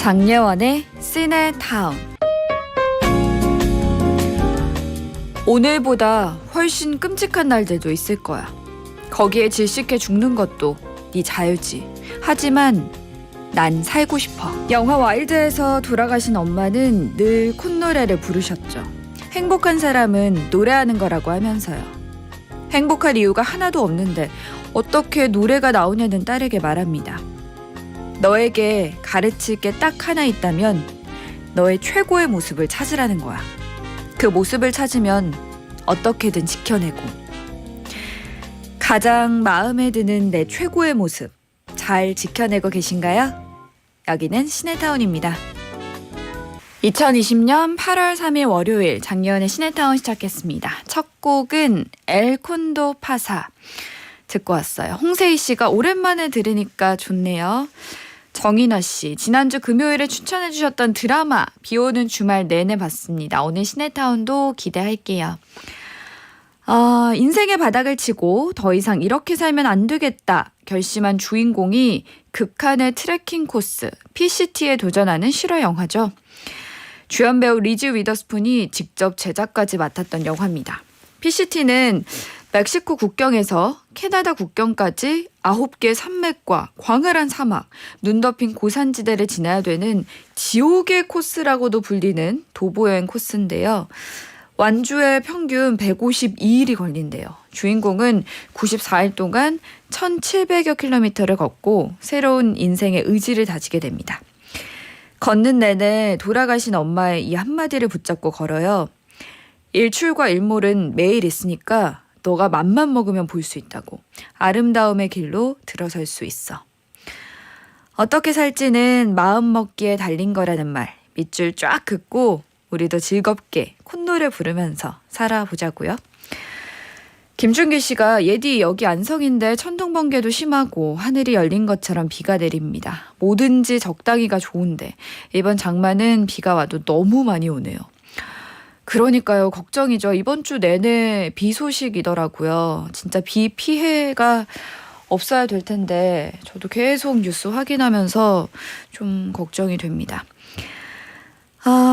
장예원의 시네타운. 오늘보다 훨씬 끔찍한 날들도 있을 거야. 거기에 질식해 죽는 것도 네 자유지. 하지만 난 살고 싶어. 영화 와일드에서 돌아가신 엄마는 늘 콧노래를 부르셨죠. 행복한 사람은 노래하는 거라고 하면서요. 행복할 이유가 하나도 없는데 어떻게 노래가 나오냐는 딸에게 말합니다. 너에게 가르칠 게 딱 하나 있다면 너의 최고의 모습을 찾으라는 거야. 그 모습을 찾으면 어떻게든 지켜내고. 가장 마음에 드는 내 최고의 모습 잘 지켜내고 계신가요? 여기는 시네타운입니다. 2020년 8월 3일 월요일 장예원의 시네타운 시작했습니다. 첫 곡은 엘 콘도 파사 듣고 왔어요. 홍세희 씨가 오랜만에 들으니까 좋네요. 정인아 씨, 지난주 금요일에 추천해 주셨던 드라마 비오는 주말 내내 봤습니다. 오늘 시네타운도 기대할게요. 인생의 바닥을 치고 더 이상 이렇게 살면 안 되겠다 결심한 주인공이 극한의 트레킹 코스 PCT에 도전하는 실화 영화죠. 주연 배우 리즈 위더스푼이 직접 제작까지 맡았던 영화입니다. PCT는 멕시코 국경에서 캐나다 국경까지 9개의 산맥과 광활한 사막, 눈 덮인 고산지대를 지나야 되는 지옥의 코스라고도 불리는 도보여행 코스인데요. 완주에 평균 152일이 걸린대요. 주인공은 94일 동안 1700여 킬로미터를 걷고 새로운 인생의 의지를 다지게 됩니다. 걷는 내내 돌아가신 엄마의 이 한마디를 붙잡고 걸어요. 일출과 일몰은 매일 있으니까 너가 맘만 먹으면 볼 수 있다고. 아름다움의 길로 들어설 수 있어. 어떻게 살지는 마음 먹기에 달린 거라는 말 밑줄 쫙 긋고 우리도 즐겁게 콧노래 부르면서 살아보자고요. 김준기 씨가 예디 여기 안성인데 천둥번개도 심하고 하늘이 열린 것처럼 비가 내립니다. 뭐든지 적당히가 좋은데 이번 장마는 비가 와도 너무 많이 오네요. 그러니까요. 걱정이죠. 이번 주 내내 비 소식이더라고요. 진짜 비 피해가 없어야 될 텐데 저도 계속 뉴스 확인하면서 좀 걱정이 됩니다.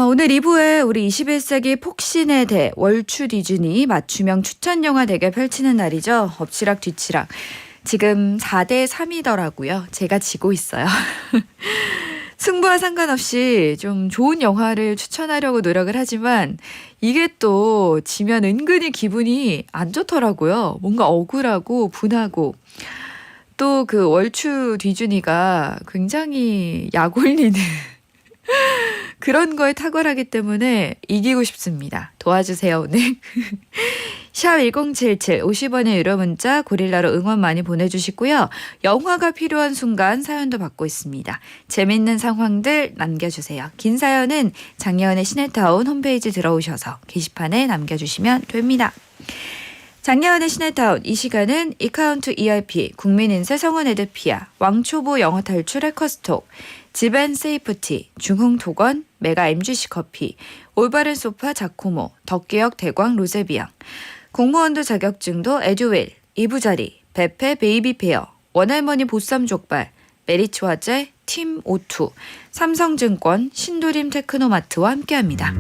오늘 2부에 우리 21세기 폭신의 대 월추 디즈니 맞춤형 추천 영화 대결 펼치는 날이죠. 엎치락 뒤치락. 지금 4대 3이더라고요. 제가 지고 있어요. 승부와 상관없이 좀 좋은 영화를 추천하려고 노력을 하지만 이게 또 지면 은근히 기분이 안 좋더라고요. 뭔가 억울하고 분하고 또 그 월추 디즈니가 굉장히 약 올리는 그런 거에 탁월하기 때문에 이기고 싶습니다. 도와주세요 오늘. 샵 1077 50원의 유료 문자 고릴라로 응원 많이 보내주시고요. 영화가 필요한 순간 사연도 받고 있습니다. 재밌는 상황들 남겨주세요. 긴 사연은 장예원의 시네타운 홈페이지 들어오셔서 게시판에 남겨주시면 됩니다. 장예원의 시네타운 이 시간은 이카운트 ERP, 국민인세 성원 에드피아, 왕초보 영어 탈출 해커스톡, 집앤세이프티, 중흥토건, 메가 MGC 커피, 올바른 소파 자코모, 덕기역 대광 로제비앙, 공무원도 자격증도 에듀윌, 이부자리, 베페 베이비페어, 원할머니 보쌈 족발, 메리츠 화재, 팀 O2, 삼성증권, 신도림 테크노마트와 함께합니다.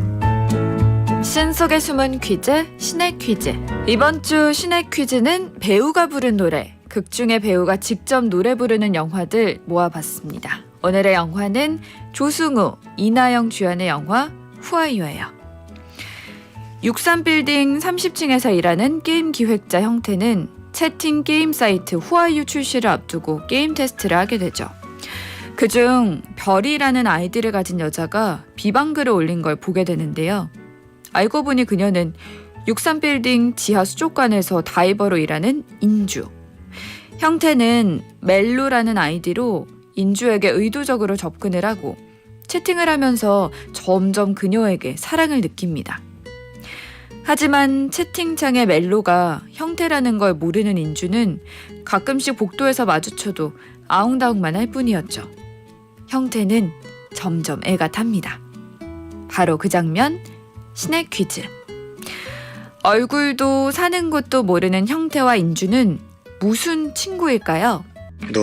신 속에 숨은 퀴즈, 신의 퀴즈. 이번 주 신의 퀴즈는 배우가 부른 노래, 극 중의 배우가 직접 노래 부르는 영화들 모아봤습니다. 오늘의 영화는 조승우, 이나영 주연의 영화 후아유예요. 63빌딩 30층에서 일하는 게임 기획자 형태는 채팅 게임 사이트 후아유 출시를 앞두고 게임 테스트를 하게 되죠. 그중 별이라는 아이디를 가진 여자가 비방글을 올린 걸 보게 되는데요. 알고 보니 그녀는 63빌딩 지하 수족관에서 다이버로 일하는 인주. 형태는 멜로라는 아이디로 인주에게 의도적으로 접근을 하고 채팅을 하면서 점점 그녀에게 사랑을 느낍니다. 하지만 채팅창의 멜로가 형태라는 걸 모르는 인주는 가끔씩 복도에서 마주쳐도 아웅다웅만 할 뿐이었죠. 형태는 점점 애가 탑니다. 바로 그 장면, 신의 퀴즈. 얼굴도 사는 곳도 모르는 형태와 인주는 무슨 친구일까요? 너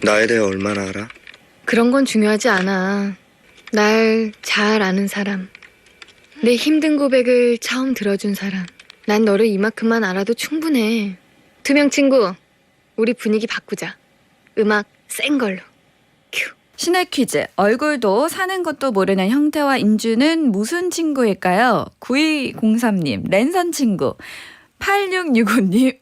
나에 대해 얼마나 알아? 그런 건 중요하지 않아. 날 잘 아는 사람. 내 힘든 고백을 처음 들어준 사람. 난 너를 이만큼만 알아도 충분해. 투명 친구, 우리 분위기 바꾸자. 음악 센 걸로. 큐. 신의 퀴즈. 얼굴도 사는 것도 모르는 형태와 인주는 무슨 친구일까요? 9203님, 랜선 친구. 8665님,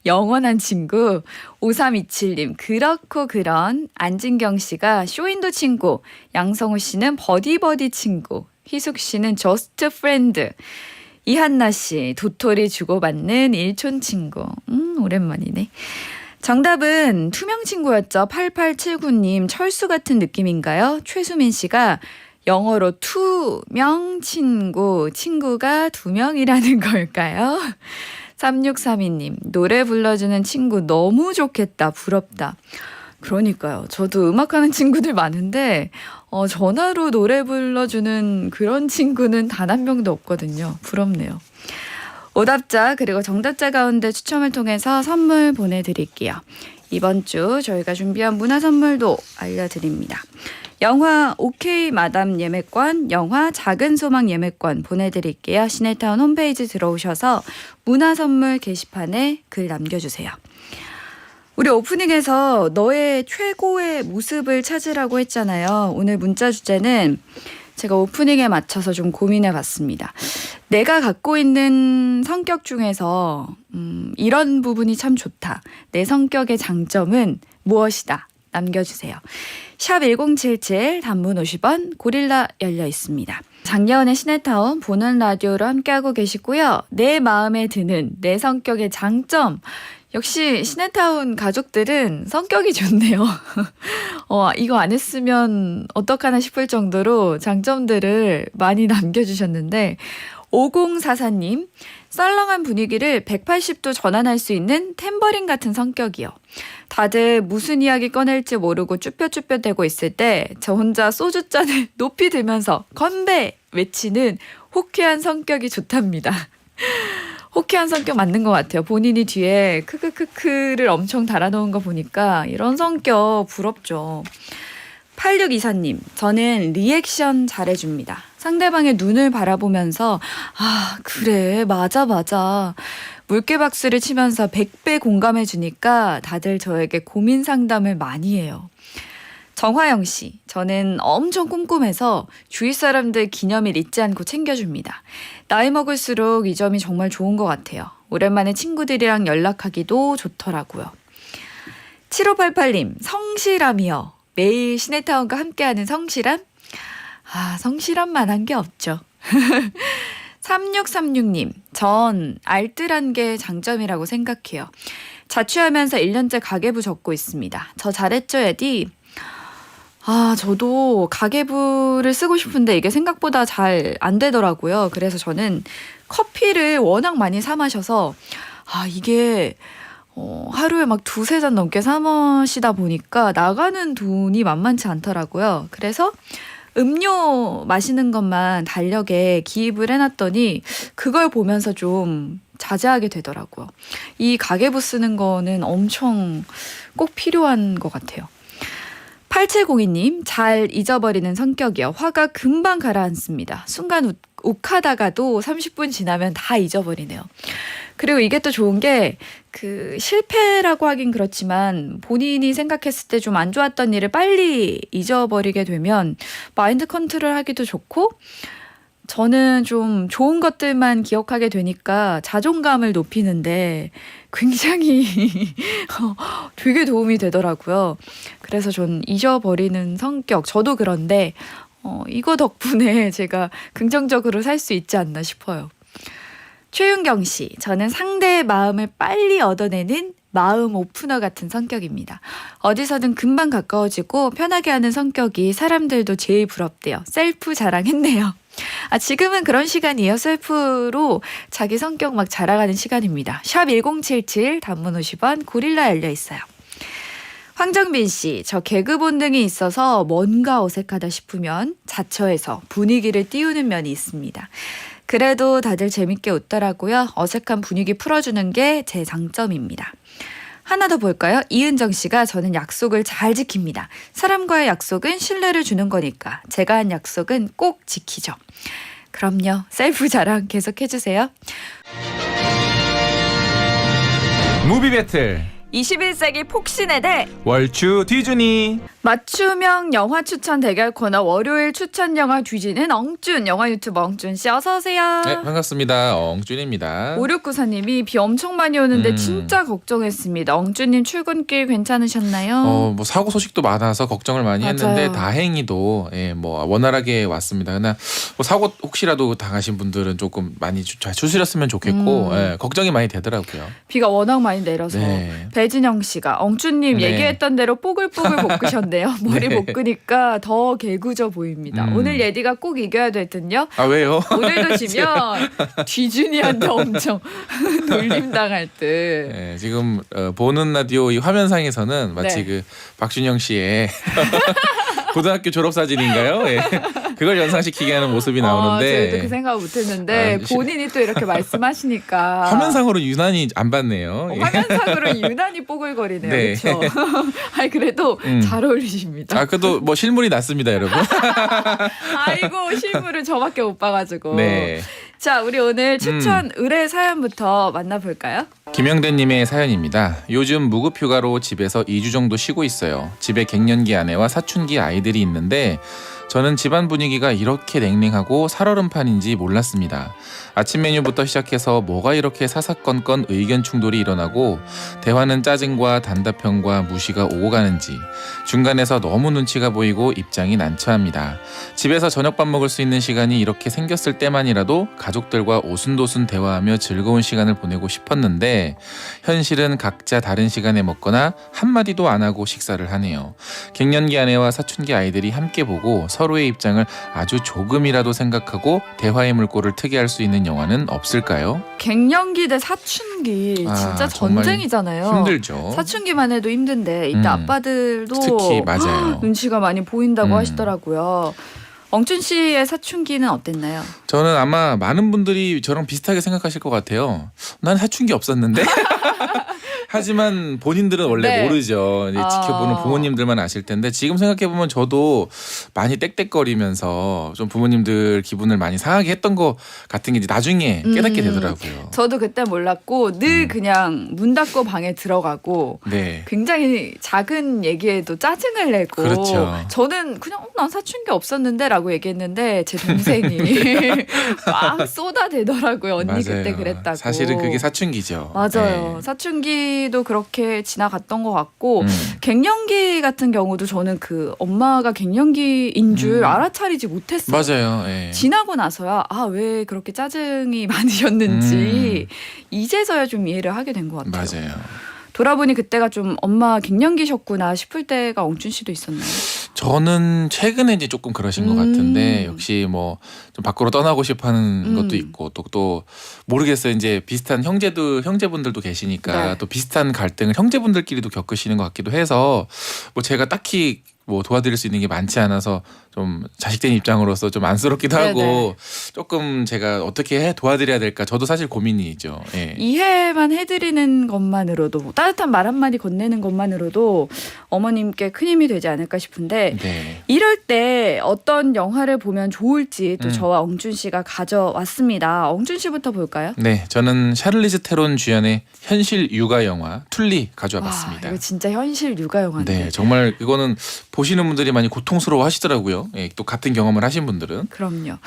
영원한 친구. 5327님, 그렇고 그런. 안진경 씨가 쇼윈도 친구. 양성우 씨는 버디버디 친구. 희숙 씨는 저스트 프렌드. 이한나 씨, 도토리 주고받는 일촌 친구. 오랜만이네. 정답은 투명 친구였죠. 8879님, 철수 같은 느낌인가요? 최수민 씨가 영어로 투명 친구, 친구가 두 명이라는 걸까요? 3632님, 노래 불러주는 친구 너무 좋겠다, 부럽다. 그러니까요. 저도 음악하는 친구들 많은데 전화로 노래 불러주는 그런 친구는 단 한 명도 없거든요. 부럽네요. 오답자 그리고 정답자 가운데 추첨을 통해서 선물 보내드릴게요. 이번 주 저희가 준비한 문화 선물도 알려드립니다. 영화 오케이 마담 예매권, 영화 작은 소망 예매권 보내드릴게요. 시네타운 홈페이지 들어오셔서 문화 선물 게시판에 글 남겨주세요. 우리 오프닝에서 너의 최고의 모습을 찾으라고 했잖아요. 오늘 문자 주제는 제가 오프닝에 맞춰서 좀 고민해봤습니다. 내가 갖고 있는 성격 중에서 이런 부분이 참 좋다. 내 성격의 장점은 무엇이다. 남겨주세요. 샵 1077 단문 50원 고릴라 열려 있습니다. 장려원의 시네타운 보는 라디오로 함께하고 계시고요. 내 마음에 드는 내 성격의 장점. 역시 시네타운 가족들은 성격이 좋네요. 이거 안 했으면 어떡하나 싶을 정도로 장점들을 많이 남겨주셨는데 5044님, 썰렁한 분위기를 180도 전환할 수 있는 탬버린 같은 성격이요. 다들 무슨 이야기 꺼낼지 모르고 쭈뼛쭈뼛대고 있을 때 저 혼자 소주잔을 높이 들면서 건배! 외치는 호쾌한 성격이 좋답니다. 호쾌한 성격 맞는 것 같아요. 본인이 뒤에 크크크크를 엄청 달아놓은 거 보니까 이런 성격 부럽죠. 8624님, 저는 리액션 잘해줍니다. 상대방의 눈을 바라보면서 그래 맞아 물개박수를 치면서 100배 공감해주니까 다들 저에게 고민 상담을 많이 해요. 정화영 씨, 저는 엄청 꼼꼼해서 주위 사람들 기념일 잊지 않고 챙겨줍니다. 나이 먹을수록 이 점이 정말 좋은 것 같아요. 오랜만에 친구들이랑 연락하기도 좋더라고요. 7588님, 성실함이요. 매일 시네타운과 함께하는 성실함? 성실함만 한 게 없죠. 3636님, 전 알뜰한 게 장점이라고 생각해요. 자취하면서 1년째 가계부 적고 있습니다. 저 잘했죠, 에디? 저도 가계부를 쓰고 싶은데 이게 생각보다 잘 안 되더라고요. 그래서 저는 커피를 워낙 많이 사 마셔서 이게 하루에 막 2-3잔 넘게 사 마시다 보니까 나가는 돈이 만만치 않더라고요. 그래서 음료 마시는 것만 달력에 기입을 해놨더니 그걸 보면서 좀 자제하게 되더라고요. 이 가계부 쓰는 거는 엄청 꼭 필요한 것 같아요. 8702님, 잘 잊어버리는 성격이요. 화가 금방 가라앉습니다. 순간 욱하다가도 30분 지나면 다 잊어버리네요. 그리고 이게 또 좋은 게 실패라고 하긴 그렇지만 본인이 생각했을 때 좀 안 좋았던 일을 빨리 잊어버리게 되면 마인드 컨트롤 하기도 좋고 저는 좀 좋은 것들만 기억하게 되니까 자존감을 높이는데 굉장히 되게 도움이 되더라고요. 그래서 전 잊어버리는 성격, 저도 그런데 이거 덕분에 제가 긍정적으로 살 수 있지 않나 싶어요. 최윤경 씨, 저는 상대의 마음을 빨리 얻어내는 마음 오프너 같은 성격입니다. 어디서든 금방 가까워지고 편하게 하는 성격이 사람들도 제일 부럽대요. 셀프 자랑했네요. 지금은 그런 시간이에요. 셀프로 자기 성격 막 자랑하는 시간입니다. 샵 1077 단문 50원 고릴라 열려 있어요. 황정빈 씨, 저 개그 본능이 있어서 뭔가 어색하다 싶으면 자처해서 분위기를 띄우는 면이 있습니다. 그래도 다들 재밌게 웃더라고요. 어색한 분위기 풀어주는 게 제 장점입니다. 하나 더 볼까요? 이은정 씨가 저는 약속을 잘 지킵니다. 사람과의 약속은 신뢰를 주는 거니까 제가 한 약속은 꼭 지키죠. 그럼요. 셀프 자랑 계속 해주세요. 무비 배틀 21세기 폭신의 대 월추 뒤준이. 맞춤형 영화 추천 대결 코너 월요일 추천 영화 뒤지는 엉준 영화 유튜버 엉준 씨 어서 오세요. 네, 반갑습니다. 엉준입니다. 5694님이 비 엄청 많이 오는데 진짜 걱정했습니다. 엉준님 출근길 괜찮으셨나요? 뭐 사고 소식도 많아서 걱정을 많이 맞아요. 했는데 다행히도 뭐 원활하게 왔습니다. 그러나 뭐 사고 혹시라도 당하신 분들은 조금 많이 잘 추스렸으면 좋겠고 걱정이 많이 되더라고요. 비가 워낙 많이 내려서 네. 배진영 씨가 엉준님 네. 얘기했던 대로 뽀글뽀글 볶으셨네요. 머리 네. 볶으니까 더 개구져 보입니다. 오늘 예디가 꼭 이겨야 될 듯요. 아 왜요? 오늘도 지면 뒤준이한테 엄청 놀림당할 듯. 네, 지금 보는 라디오 이 화면상에서는 마치 네. 그 박준영 씨의 고등학교 졸업 사진인가요? 예. 그걸 연상시키게 하는 모습이 나오는데 저희도 그 생각 못했는데 아, 본인이 또 이렇게 말씀하시니까 화면상으로 유난히 안 봤네요. 예. 화면상으로 유난히 뽀글거리네요. 네. 그렇죠. 아니 그래도 잘 어울리십니다. 아 그래도 뭐 실물이 낫습니다, 여러분. 아이고 실물을 저밖에 못 봐가지고. 네. 자 우리 오늘 추천 의뢰 사연부터 만나볼까요? 김영대님의 사연입니다. 요즘 무급휴가로 집에서 2주 정도 쉬고 있어요. 집에 갱년기 아내와 사춘기 아이들이 있는데 저는 집안 분위기가 이렇게 냉랭하고 살얼음판인지 몰랐습니다. 아침 메뉴부터 시작해서 뭐가 이렇게 사사건건 의견 충돌이 일어나고 대화는 짜증과 단답형과 무시가 오고 가는지 중간에서 너무 눈치가 보이고 입장이 난처합니다. 집에서 저녁밥 먹을 수 있는 시간이 이렇게 생겼을 때만이라도 가족들과 오순도순 대화하며 즐거운 시간을 보내고 싶었는데 현실은 각자 다른 시간에 먹거나 한마디도 안 하고 식사를 하네요. 갱년기 아내와 사춘기 아이들이 함께 보고 서로의 입장을 아주 조금이라도 생각하고 대화의 물꼬를 트게 할 수 있는 영화는 없을까요? 갱년기 대 사춘기 진짜 정말 전쟁이잖아요. 힘들죠. 사춘기만 해도 힘든데 이때 아빠들도 특히 맞아요. 눈치가 많이 보인다고 하시더라고요. 엉준 씨의 사춘기는 어땠나요? 저는 아마 많은 분들이 저랑 비슷하게 생각하실 것 같아요. 난 사춘기 없었는데. 하지만 본인들은 원래 네. 모르죠. 이제 아. 지켜보는 부모님들만 아실 텐데 지금 생각해보면 저도 많이 땡땡거리면서 좀 부모님들 기분을 많이 상하게 했던 것 같은 게 이제 나중에 깨닫게 되더라고요. 저도 그때 몰랐고 늘 그냥 문 닫고 방에 들어가고 네. 굉장히 작은 얘기에도 짜증을 내고 그렇죠. 저는 그냥 난 사춘기 없었는데 라고 얘기했는데 제 동생이 막 쏟아대더라고요. 언니 맞아요. 그때 그랬다고. 사실은 그게 사춘기죠. 맞아요. 네. 사춘기도 그렇게 지나갔던 것 같고 갱년기 같은 경우도 저는 그 엄마가 갱년기인 줄 알아차리지 못했어요. 맞아요. 예. 지나고 나서야 왜 그렇게 짜증이 많으셨는지 이제서야 좀 이해를 하게 된 것 같아요. 맞아요. 돌아보니 그때가 좀 엄마 갱년기셨구나 싶을 때가 엉준 씨도 있었나요? 저는 최근에 이제 조금 그러신 것 같은데 역시 뭐 좀 밖으로 떠나고 싶어하는 것도 있고 또 모르겠어요. 이제 비슷한 형제분들도 계시니까 네. 또 비슷한 갈등을 형제분들끼리도 겪으시는 것 같기도 해서 뭐 제가 딱히 뭐 도와드릴 수 있는 게 많지 않아서 좀 자식된 입장으로서 좀 안쓰럽기도 네네. 하고 조금 제가 어떻게 도와드려야 될까 저도 사실 고민이죠. 예. 이해만 해드리는 것만으로도 뭐 따뜻한 말 한마디 건네는 것만으로도 어머님께 큰 힘이 되지 않을까 싶은데 네. 이럴 때 어떤 영화를 보면 좋을지 또 저와 엉준 씨가 가져왔습니다. 엉준 씨부터 볼까요? 네, 저는 샤를리즈 테론 주연의 현실 육아 영화 툴리 가져와 봤습니다. 이거 진짜 현실 육아 영화인데. 네, 정말 이거는 보시는 분들이 많이 고통스러워 하시더라고요. 예, 또 같은 경험을 하신 분들은. 그럼요.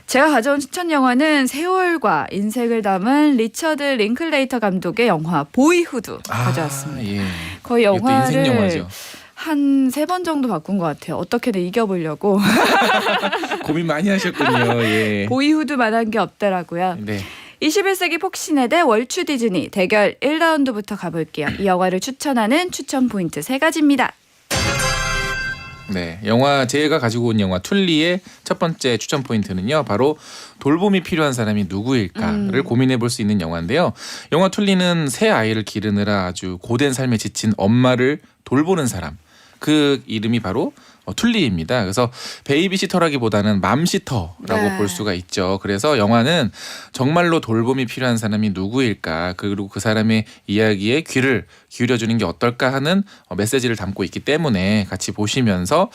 제가 가져온 추천 영화는 세월과 인생을 담은 리처드 링클레이터 감독의 영화 보이후드 가져왔습니다. 예. 거의 이것도 인생 영화를 영화죠. 한 3번 정도 바꾼 것 같아요. 어떻게든 이겨보려고. 고민 많이 하셨군요. 예. 보이후드만 한 게 없더라고요. 네. 21세기 폭신의 대 월추 디즈니 대결 1라운드부터 가볼게요. 이 영화를 추천하는 추천 포인트 3가지입니다. 네, 제가 가지고 온 영화 툴리의 첫 번째 추천 포인트는요, 바로 돌봄이 필요한 사람이 누구일까를 고민해 볼 수 있는 영화인데요. 영화 툴리는 새 아이를 기르느라 아주 고된 삶에 지친 엄마를 돌보는 사람, 그 이름이 바로 툴리입니다. 그래서 베이비시터라기보다는 맘시터라고 네. 볼 수가 있죠. 그래서 영화는 정말로 돌봄이 필요한 사람이 누구일까, 그리고 그 사람의 이야기에 귀를 기울여주는 게 어떨까 하는 메시지를 담고 있기 때문에 같이 보시면서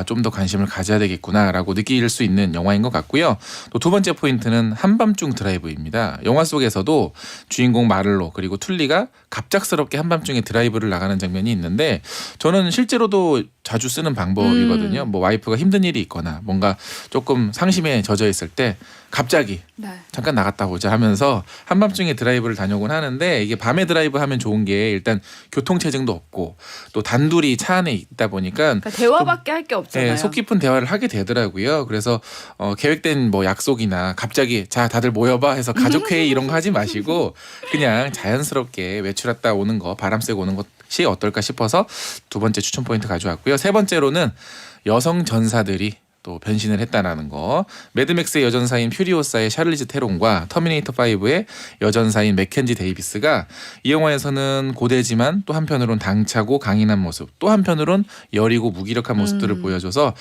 좀 더 관심을 가져야 되겠구나라고 느낄 수 있는 영화인 것 같고요. 또 두 번째 포인트는 한밤중 드라이브입니다. 영화 속에서도 주인공 마를로 그리고 툴리가 갑작스럽게 한밤중에 드라이브를 나가는 장면이 있는데 저는 실제로도 자주 쓰는 방법이거든요. 뭐 와이프가 힘든 일이 있거나 뭔가 조금 상심에 젖어 있을 때 갑자기 네. 잠깐 나갔다 오자 하면서 한밤중에 드라이브를 다녀오곤 하는데, 이게 밤에 드라이브 하면 좋은 게 일단 교통체증도 없고 또 단둘이 차 안에 있다 보니까 그러니까 대화밖에 할 게 없잖아요. 속 깊은 대화를 하게 되더라고요. 그래서 계획된 뭐 약속이나 갑자기 자 다들 모여봐 해서 가족회의 이런 거 하지 마시고 그냥 자연스럽게 외출했다 오는 거, 바람 쐬고 오는 것이 어떨까 싶어서 두 번째 추천 포인트 가져왔고요. 세 번째로는 여성 전사들이 또 변신을 했다라는 거. 매드맥스의 여전사인 퓨리오사의 샤를리즈 테론과 터미네이터 5의 여전사인 맥켄지 데이비스가 이 영화에서는 고되지만 또 한편으론 당차고 강인한 모습, 또 한편으론 여리고 무기력한 모습들을 보여줘서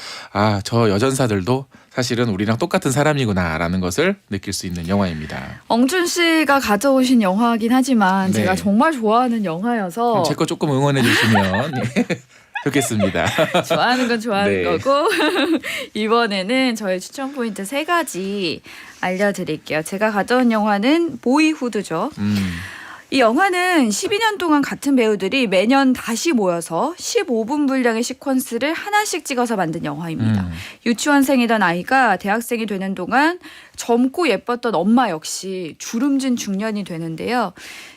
저 여전사들도 사실은 우리랑 똑같은 사람이구나라는 것을 느낄 수 있는 영화입니다. 엉준 씨가 가져오신 영화긴 하지만 네. 제가 정말 좋아하는 영화여서 제 거 조금 응원해 주시면 좋겠습니다. 좋아하는 건 좋아하는 네. 거고 이번에는 저의 추천 포인트 3가지 알려드릴게요. 제가 가져온 영화는 보이후드죠. 이 영화는 12년 동안 같은 배우들이 매년 다시 모여서 15분 분량의 시퀀스를 하나씩 찍어서 만든 영화입니다. 유치원생이던 아이가 대학생이 되는 동안 젊고 예뻤던 엄마 역시 주름진 중년이 되는데요.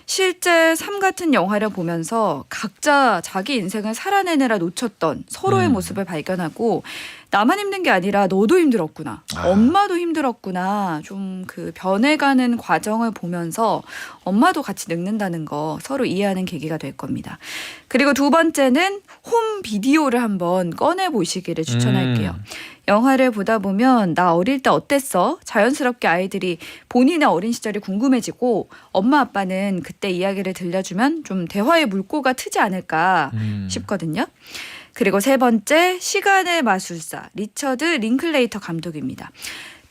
실제 삶 같은 영화를 보면서 각자 자기 인생을 살아내느라 놓쳤던 서로의 모습을 발견하고 나만 힘든 게 아니라 너도 힘들었구나. 엄마도 힘들었구나. 좀 그 변해가는 과정을 보면서 엄마도 같이 늙는다는 거 서로 이해하는 계기가 될 겁니다. 그리고 두 번째는 홈 비디오를 한번 꺼내 보시기를 추천할게요. 영화를 보다 보면 나 어릴 때 어땠어? 자연스럽게 아이들이 본인의 어린 시절이 궁금해지고 엄마 아빠는 그때 이야기를 들려주면 좀 대화의 물꼬가 트지 않을까 싶거든요. 그리고 세 번째, 시간의 마술사 리처드 링클레이터 감독입니다.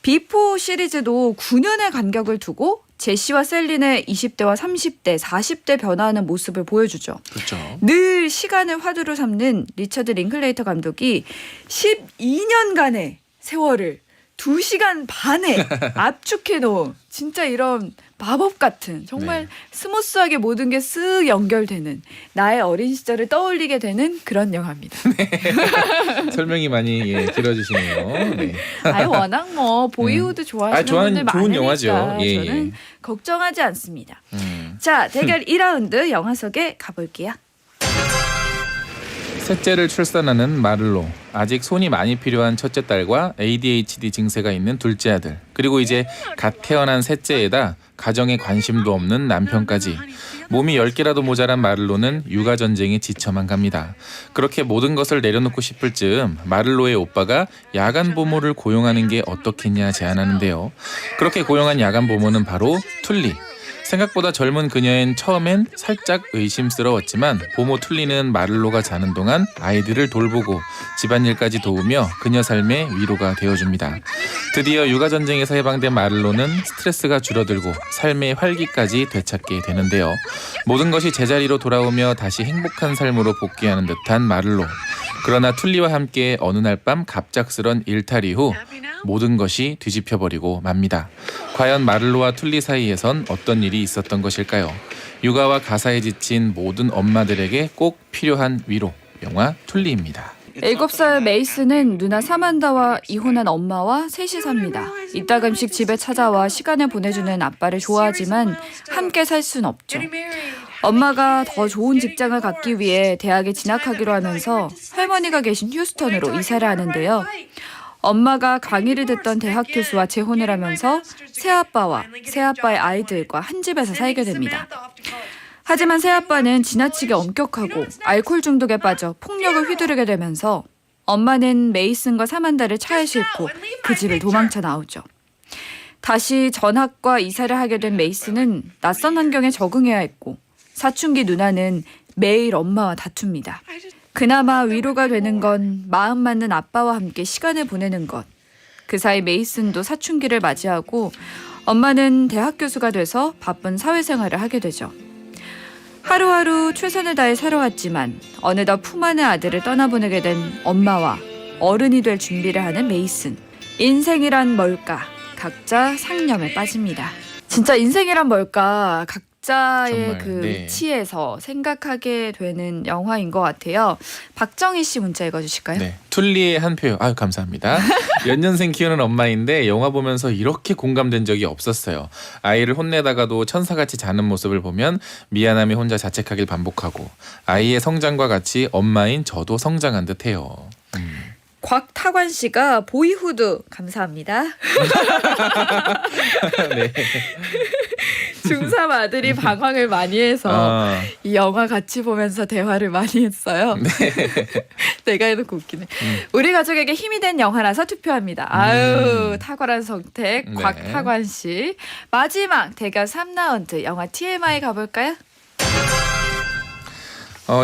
비포 시리즈도 9년의 간격을 두고 제시와 셀린의 20대와 30대, 40대 변화하는 모습을 보여주죠. 그렇죠. 늘 시간을 화두로 삼는 리처드 링클레이터 감독이 12년간의 세월을 2시간 반에 압축해 놓은 진짜 이런 마법 같은 정말 스무스하게 모든 게 쓱 연결되는 나의 어린 시절을 떠올리게 되는 그런 영화입니다. 설명이 많이 길어지시네요. 네. 워낙 뭐 보이후드 좋아하시는 좋아하는 분들 좋은 많으니까 영화죠. 저는 걱정하지 않습니다. 자, 대결 2라운드 영화 속에 가볼게요. 셋째를 출산하는 마를로, 아직 손이 많이 필요한 첫째 딸과 ADHD 증세가 있는 둘째 아들, 그리고 이제 갓 태어난 셋째에다 가정에 관심도 없는 남편까지. 몸이 10개라도 모자란 마를로는 육아 전쟁에 지쳐만 갑니다. 그렇게 모든 것을 내려놓고 싶을 즈음 마를로의 오빠가 야간 보모를 고용하는 게 어떻겠냐 제안하는데요. 그렇게 고용한 야간 보모는 바로 툴리. 생각보다 젊은 그녀엔 처음엔 살짝 의심스러웠지만 보모 툴리는 마를로가 자는 동안 아이들을 돌보고 집안일까지 도우며 그녀 삶의 위로가 되어줍니다. 드디어 육아전쟁에서 해방된 마를로는 스트레스가 줄어들고 삶의 활기까지 되찾게 되는데요. 모든 것이 제자리로 돌아오며 다시 행복한 삶으로 복귀하는 듯한 마를로. 그러나 툴리와 함께 어느 날 밤 갑작스런 일탈 이후 모든 것이 뒤집혀버리고 맙니다. 과연 마를로와 툴리 사이에선 어떤 일이 있었던 것일까요? 육아와 가사에 지친 모든 엄마들에게 꼭 필요한 위로. 영화 툴리입니다. 7살 메이스는 누나 사만다와 이혼한 엄마와 셋이 삽니다. 이따금씩 집에 찾아와 시간을 보내주는 아빠를 좋아하지만 함께 살 순 없죠. 엄마가 더 좋은 직장을 갖기 위해 대학에 진학하기로 하면서 할머니가 계신 휴스턴으로 이사를 하는데요. 엄마가 강의를 듣던 대학 교수와 재혼을 하면서 새아빠와 새아빠의 아이들과 한 집에서 살게 됩니다. 하지만 새아빠는 지나치게 엄격하고 알코올 중독에 빠져 폭력을 휘두르게 되면서 엄마는 메이슨과 사만다를 차에 싣고 그 집을 도망쳐 나오죠. 다시 전학과 이사를 하게 된 메이슨은 낯선 환경에 적응해야 했고 사춘기 누나는 매일 엄마와 다툽니다. 그나마 위로가 되는 건 마음 맞는 아빠와 함께 시간을 보내는 것. 그 사이 메이슨도 사춘기를 맞이하고 엄마는 대학 교수가 돼서 바쁜 사회생활을 하게 되죠. 하루하루 최선을 다해 살아왔지만 어느덧 품 안의 아들을 떠나보내게 된 엄마와 어른이 될 준비를 하는 메이슨. 인생이란 뭘까? 각자 상념에 빠집니다. 진짜 인생이란 뭘까? 각자의 정말, 그 네. 위치에서 생각하게 되는 영화인 것 같아요. 박정희 씨 문자 읽어주실까요? 네, 툴리의 한 표. 아유 감사합니다. 연년생 키우는 엄마인데 영화 보면서 이렇게 공감된 적이 없었어요. 아이를 혼내다가도 천사같이 자는 모습을 보면 미안함이 혼자 자책하길 반복하고 아이의 성장과 같이 엄마인 저도 성장한 듯해요. 곽타관 씨가 보이후드 감사합니다. 네. 중3 아들이 방황을 많이 해서 이 영화 같이 보면서 대화를 많이 했어요. 내가 해놓고 웃기네. 우리 가족에게 힘이 된 영화라서 투표합니다. 아유 탁월한 선택 네. 곽타관 씨. 마지막 대결 3라운드 영화 TMI 가볼까요?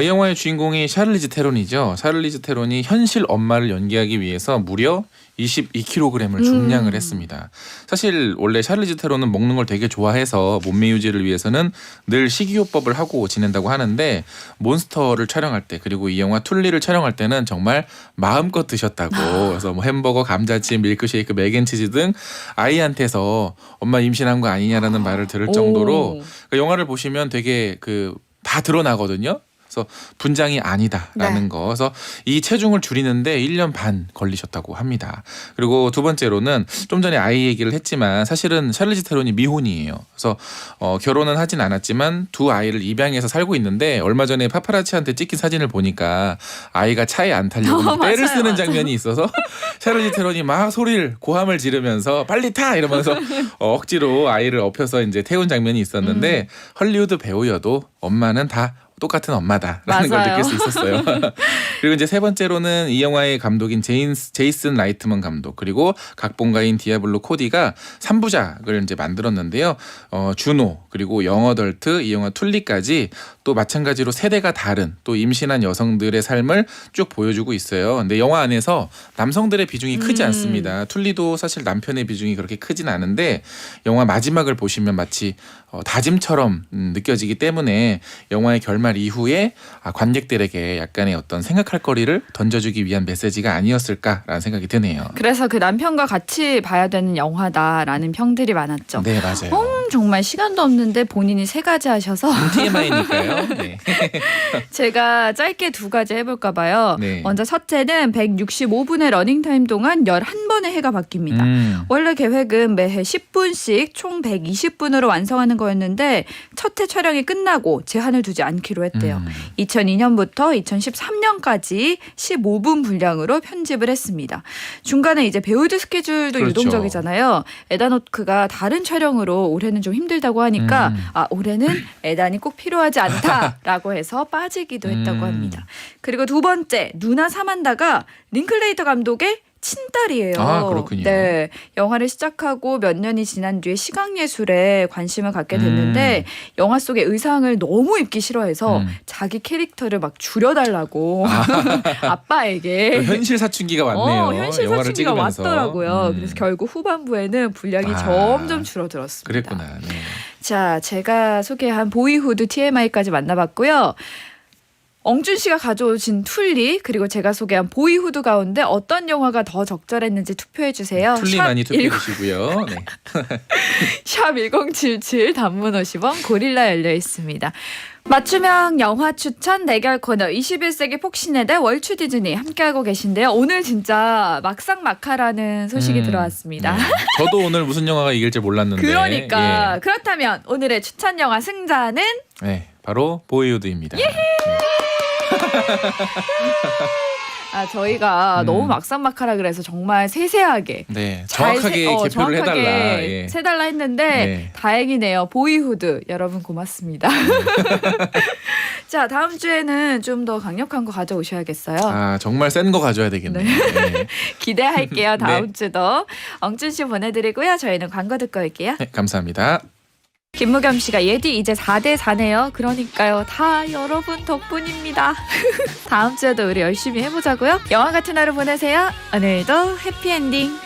이 영화의 주인공이 샤를리즈 테론이죠. 샤를리즈 테론이 현실 엄마를 연기하기 위해서 무려 22kg을 중량을 했습니다. 사실 원래 샤를리즈 테론은 먹는 걸 되게 좋아해서 몸매 유지를 위해서는 늘 식이요법을 하고 지낸다고 하는데 몬스터를 촬영할 때 그리고 이 영화 툴리를 촬영할 때는 정말 마음껏 드셨다고. 그래서 뭐 햄버거, 감자칩, 밀크쉐이크, 맥앤치즈 등 아이한테서 엄마 임신한 거 아니냐라는 말을 들을 정도로 그 영화를 보시면 되게 다 드러나거든요. 그래서 분장이 아니다라는 네. 거. 그래서 이 체중을 줄이는데 1년 반 걸리셨다고 합니다. 그리고 두 번째로는 좀 전에 아이 얘기를 했지만 사실은 샤를리즈 테론이 미혼이에요. 그래서 결혼은 하진 않았지만 두 아이를 입양해서 살고 있는데 얼마 전에 파파라치한테 찍힌 사진을 보니까 아이가 차에 안 타려고 막 떼를 맞아요, 쓰는 맞아요. 장면이 있어서 샤를리즈 테론이 막 고함을 지르면서 빨리 타 이러면서 억지로 아이를 업혀서 이제 태운 장면이 있었는데 헐리우드 배우여도 엄마는 다 똑같은 엄마다라는 걸 맞아요. 느낄 수 있었어요. 그리고 이제 세 번째로는 이 영화의 감독인 제이슨 라이트먼 감독 그리고 각본가인 디아블로 코디가 3부작을 이제 만들었는데요. 주노 그리고 영어덜트 이 영화 툴리까지 또 마찬가지로 세대가 다른 또 임신한 여성들의 삶을 쭉 보여주고 있어요. 근데 영화 안에서 남성들의 비중이 크지 않습니다. 툴리도 사실 남편의 비중이 그렇게 크진 않은데 영화 마지막을 보시면 마치 다짐처럼 느껴지기 때문에 영화의 결말 이후에 관객들에게 약간의 어떤 생각할 거리를 던져주기 위한 메시지가 아니었을까라는 생각이 드네요. 그래서 그 남편과 같이 봐야 되는 영화다라는 평들이 많았죠. 네, 맞아요. 정말 시간도 없는데 본인이 3가지 하셔서 TMI니까요. 네. 제가 짧게 2가지 해볼까 봐요. 네. 먼저 첫째는 165분의 러닝타임 동안 11번의 해가 바뀝니다. 원래 계획은 매해 10분씩 총 120분으로 완성하는 거였는데 첫 해 촬영이 끝나고 제한을 두지 않기로 했대요. 2002년부터 2013년까지 15분 분량으로 편집을 했습니다. 중간에 이제 배우들 스케줄도 그렇죠. 유동적이잖아요. 에단 호크가 다른 촬영으로 올해는 좀 힘들다고 하니까 올해는 에단이 꼭 필요하지 않다라고 해서 빠지기도 했다고 합니다. 그리고 두 번째, 누나 사만다가 링클레이터 감독의 친딸이에요. 아, 그렇군요. 네, 영화를 시작하고 몇 년이 지난 뒤에 시각예술에 관심을 갖게 됐는데 영화 속의 의상을 너무 입기 싫어해서 자기 캐릭터를 막 줄여달라고 아빠에게 현실 사춘기가 왔네요. 현실 영화를 사춘기가 찍으면서. 왔더라고요. 그래서 결국 후반부에는 분량이 점점 줄어들었습니다. 그랬구나. 네. 자, 제가 소개한 보이후드 TMI까지 만나봤고요. 엉준 씨가 가져오신 툴리 그리고 제가 소개한 보이후드 가운데 어떤 영화가 더 적절했는지 투표해 주세요. 툴리 많이 투표해 주시고요. 네. 샵 1077 단문 50원 고릴라 열려 있습니다. 맞춤형 영화 추천 대결 코너 21세기 폭신의 대 월추 디즈니 함께하고 계신데요. 오늘 진짜 막상막하라는 소식이 들어왔습니다. 네. 저도 오늘 무슨 영화가 이길지 몰랐는데. 그러니까 예. 그렇다면 오늘의 추천 영화 승자는 네, 바로 보이후드입니다. 저희가 너무 막상막하라 그래서 정말 세세하게 네, 정확하게 개표를 정확하게 해달라. 예. 세달라 했는데 네. 다행이네요. 보이후드 여러분 고맙습니다. 자, 다음 주에는 좀 더 강력한 거 가져오셔야겠어요. 아, 정말 센 거 가져야 되겠네요. 네. 기대할게요. 다음 네. 주도 엉준 씨 보내드리고요. 저희는 광고 듣고 올게요. 네, 감사합니다. 김무겸 씨가 예디 이제 4대 4네요. 그러니까요. 다 여러분 덕분입니다. 다음 주에도 우리 열심히 해보자고요. 영화 같은 하루 보내세요. 오늘도 해피엔딩.